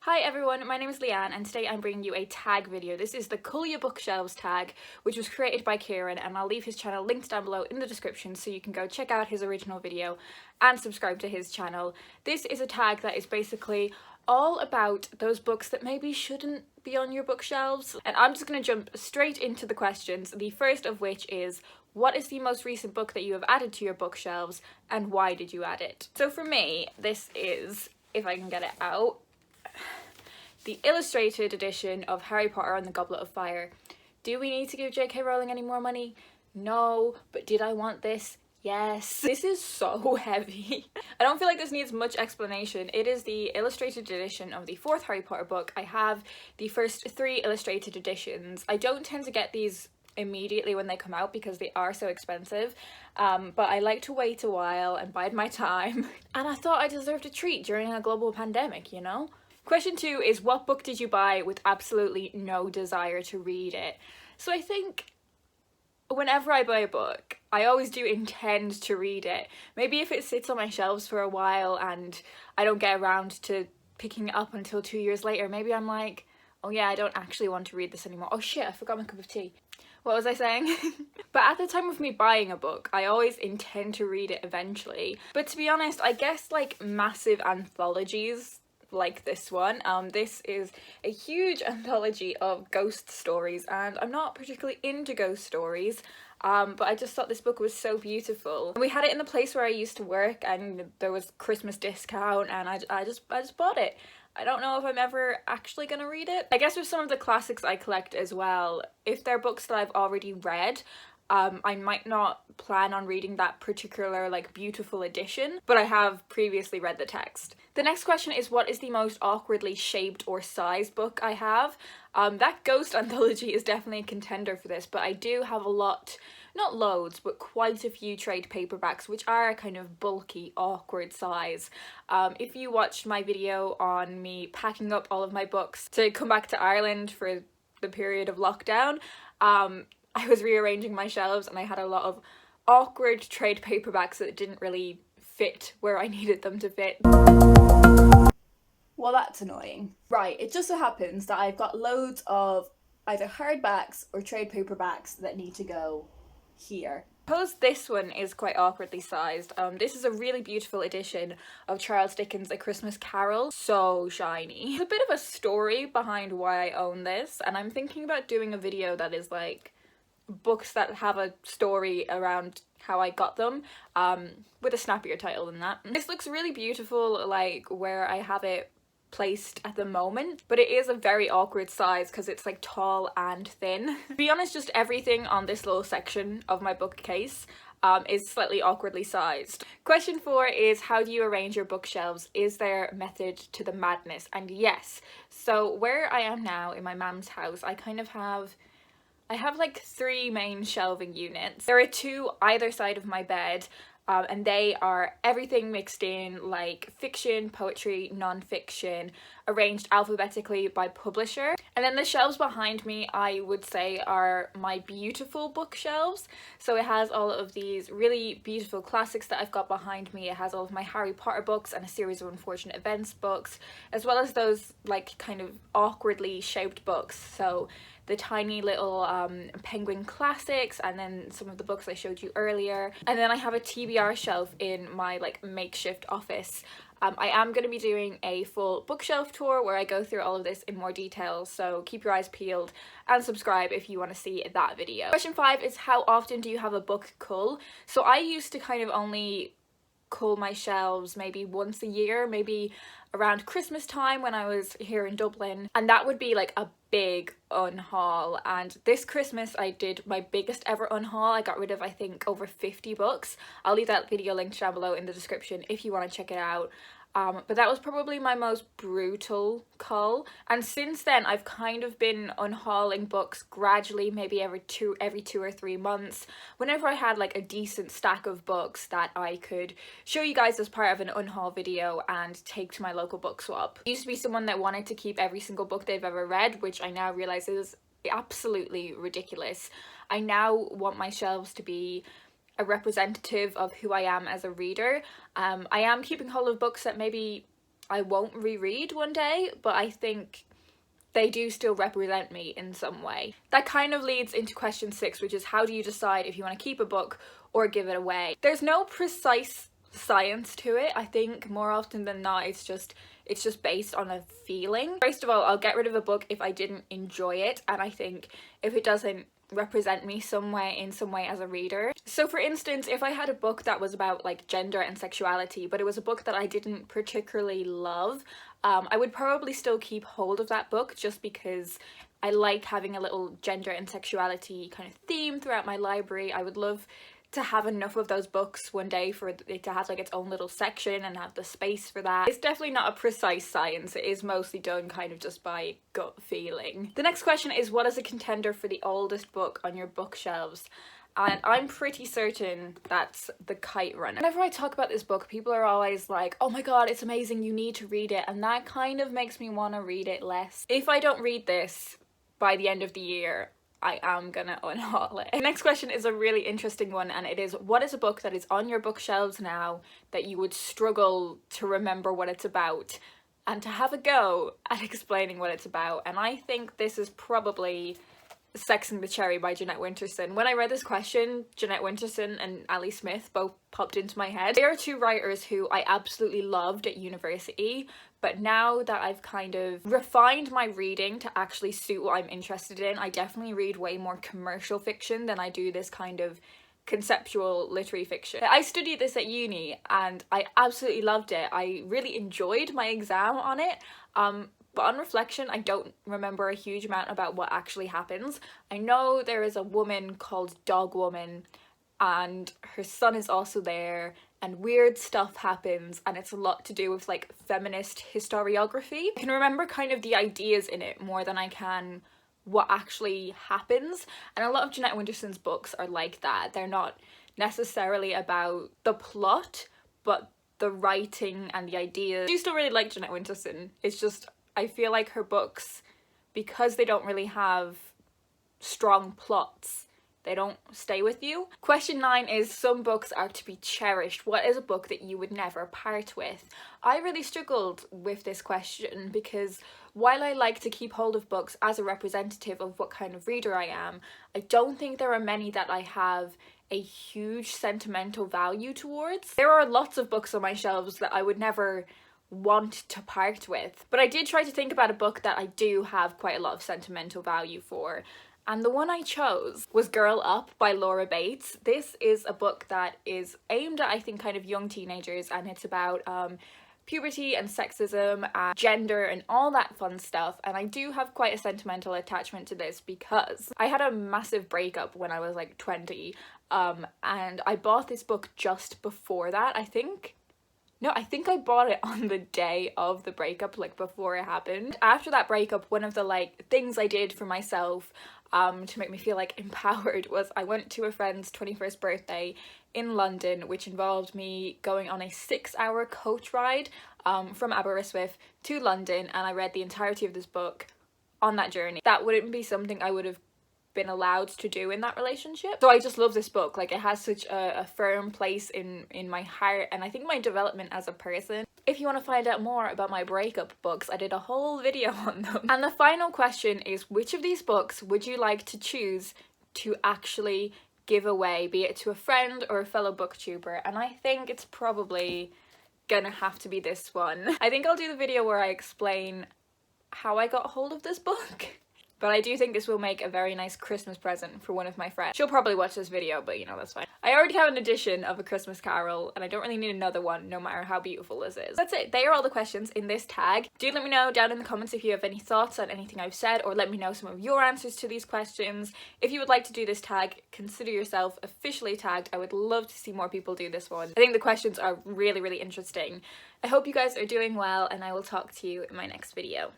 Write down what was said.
Hi everyone, my name is Leanne and today I'm bringing you a tag video. This is the Cull Ya Bookshelves tag, which was created by Kieran, and I'll leave his channel linked down below in the description so you can go check out his original video and subscribe to his channel. This is a tag that is basically all about those books that maybe shouldn't be on your bookshelves. And I'm just going to jump straight into the questions, the first of which is, what is the most recent book that you have added to your bookshelves and why did you add it? So for me, this is, if I can get it out, the illustrated edition of Harry Potter and the Goblet of Fire. Do we need to give J.K. Rowling any more money? No, but did I want this? Yes. This is so heavy. I don't feel like this needs much explanation. It is the illustrated edition of the fourth Harry Potter book. I have the first three illustrated editions. I don't tend to get these immediately when they come out because they are so expensive, but I like to wait a while and bide my time. And I thought I deserved a treat during a global pandemic, you know? Question 2 is, what book did you buy with absolutely no desire to read it? So I think whenever I buy a book, I always do intend to read it. Maybe if it sits on my shelves for a while and I don't get around to picking it up until 2 years later, maybe I'm like, oh yeah, I don't actually want to read this anymore. Oh shit, I forgot my cup of tea. What was I saying? But at the time of me buying a book, I always intend to read it eventually. But to be honest, I guess like massive anthologies like this one. This is a huge anthology of ghost stories and I'm not particularly into ghost stories, but I just thought this book was so beautiful. We had it in the place where I used to work and there was Christmas discount and I just bought it. I don't know if I'm ever actually gonna read it. I guess with some of the classics I collect as well, if they're books that I've already read, I might not plan on reading that particular like beautiful edition, but I have previously read the text. The next question is, what is the most awkwardly shaped or sized book I have? That Ghost anthology is definitely a contender for this, but I do have a lot, not loads, but quite a few trade paperbacks which are a kind of bulky, awkward size. If you watched my video on me packing up all of my books to come back to Ireland for the period of lockdown, I was rearranging my shelves and I had a lot of awkward trade paperbacks that didn't really fit where I needed them to fit. Well, that's annoying. Right, it just so happens that I've got loads of either hardbacks or trade paperbacks that need to go here. I suppose this one is quite awkwardly sized. This is a really beautiful edition of Charles Dickens' A Christmas Carol. So shiny. There's a bit of a story behind why I own this, and I'm thinking about doing a video that is like books that have a story around how I got them, with a snappier title than that. This looks really beautiful like where I have it placed at the moment, but it is a very awkward size because it's like tall and thin. To be honest, just everything on this little section of my bookcase is slightly awkwardly sized. Question 4 is, how do you arrange your bookshelves? Is there method to the madness? And yes, so where I am now in my mum's house, I have like 3 main shelving units. There are 2 either side of my bed, and they are everything mixed in, like fiction, poetry, non-fiction, arranged alphabetically by publisher. And then the shelves behind me, I would say, are my beautiful bookshelves. So it has all of these really beautiful classics that I've got behind me. It has all of my Harry Potter books and a series of Unfortunate Events books, as well as those like kind of awkwardly shaped books. So the tiny little Penguin classics, and then some of the books I showed you earlier. And then I have a TBR shelf in my like makeshift office. I am going to be doing a full bookshelf tour where I go through all of this in more detail, so keep your eyes peeled and subscribe if you want to see that video. Question 5 is, how often do you have a book cull? So I used to kind of only cull my shelves maybe once a year, maybe around Christmas time when I was here in Dublin, and that would be like a big unhaul. And this Christmas I did my biggest ever unhaul. I got rid of I think over 50 books. I'll leave that video linked down below in the description if you want to check it out. But that was probably my most brutal cull, and since then I've kind of been unhauling books gradually, maybe every 2 or 3 months, whenever I had like a decent stack of books that I could show you guys as part of an unhaul video and take to my local book swap. I used to be someone that wanted to keep every single book they've ever read, which I now realise is absolutely ridiculous. I now want my shelves to be a representative of who I am as a reader. I am keeping hold of books that maybe I won't reread one day, but I think they do still represent me in some way. That kind of leads into question 6, which is how do you decide if you want to keep a book or give it away? There's no precise science to it. I think more often than not it's just based on a feeling. First of all, I'll get rid of a book if I didn't enjoy it, and I think if it doesn't represent me in some way as a reader. So for instance, if I had a book that was about like gender and sexuality, but it was a book that I didn't particularly love, I would probably still keep hold of that book just because I like having a little gender and sexuality kind of theme throughout my library. I would love to have enough of those books one day for it to have like its own little section and have the space for that. It's definitely not a precise science. It is mostly done kind of just by gut feeling. The next question is, what is a contender for the oldest book on your bookshelves? And I'm pretty certain that's The Kite Runner. Whenever I talk about this book, people are always like, oh my god, it's amazing, you need to read it, and that kind of makes me want to read it less. If I don't read this by the end of the year, I am gonna unhaul it. The next question is a really interesting one, and it is, what is a book that is on your bookshelves now that you would struggle to remember what it's about and to have a go at explaining what it's about? And I think this is probably Sexing the Cherry by Jeanette Winterson. When I read this question, Jeanette Winterson and Ali Smith both popped into my head. They are two writers who I absolutely loved at university, but now that I've kind of refined my reading to actually suit what I'm interested in, I definitely read way more commercial fiction than I do this kind of conceptual literary fiction. I studied this at uni and I absolutely loved it. I really enjoyed my exam on it, but on reflection, I don't remember a huge amount about what actually happens. I know there is a woman called Dog Woman and her son is also there, and weird stuff happens, and it's a lot to do with like feminist historiography. I can remember kind of the ideas in it more than I can what actually happens, and a lot of Jeanette Winterson's books are like that. They're not necessarily about the plot, but the writing and the ideas. I do still really like Jeanette Winterson. It's just I feel like her books, because they don't really have strong plots, they don't stay with you. Question 9 is, some books are to be cherished. What is a book that you would never part with? I really struggled with this question because while I like to keep hold of books as a representative of what kind of reader I am, I don't think there are many that I have a huge sentimental value towards. There are lots of books on my shelves that I would never want to part with, but I did try to think about a book that I do have quite a lot of sentimental value for, and the one I chose was Girl Up by Laura Bates. This is a book that is aimed at, I think, kind of young teenagers, and it's about puberty and sexism and gender and all that fun stuff, and I do have quite a sentimental attachment to this because I had a massive breakup when I was like 20, and I bought this book just before that, I think I bought it on the day of the breakup, like before it happened. After that breakup, one of the like things I did for myself to make me feel like empowered was I went to a friend's 21st birthday in London, which involved me going on a 6-hour coach ride from Aberystwyth to London, and I read the entirety of this book on that journey. That wouldn't be something I would have been allowed to do in that relationship. So I just love this book. Like, it has such a firm place in my heart, and I think my development as a person. If you want to find out more about my breakup books, I did a whole video on them. And the final question is, which of these books would you like to choose to actually give away, be it to a friend or a fellow booktuber? And I think it's probably gonna have to be this one. I think I'll do the video where I explain how I got hold of this book. But I do think this will make a very nice Christmas present for one of my friends. She'll probably watch this video, but you know, that's fine. I already have an edition of A Christmas Carol, and I don't really need another one, no matter how beautiful this is. That's it. They are all the questions in this tag. Do let me know down in the comments if you have any thoughts on anything I've said, or let me know some of your answers to these questions. If you would like to do this tag, consider yourself officially tagged. I would love to see more people do this one. I think the questions are really, really interesting. I hope you guys are doing well, and I will talk to you in my next video.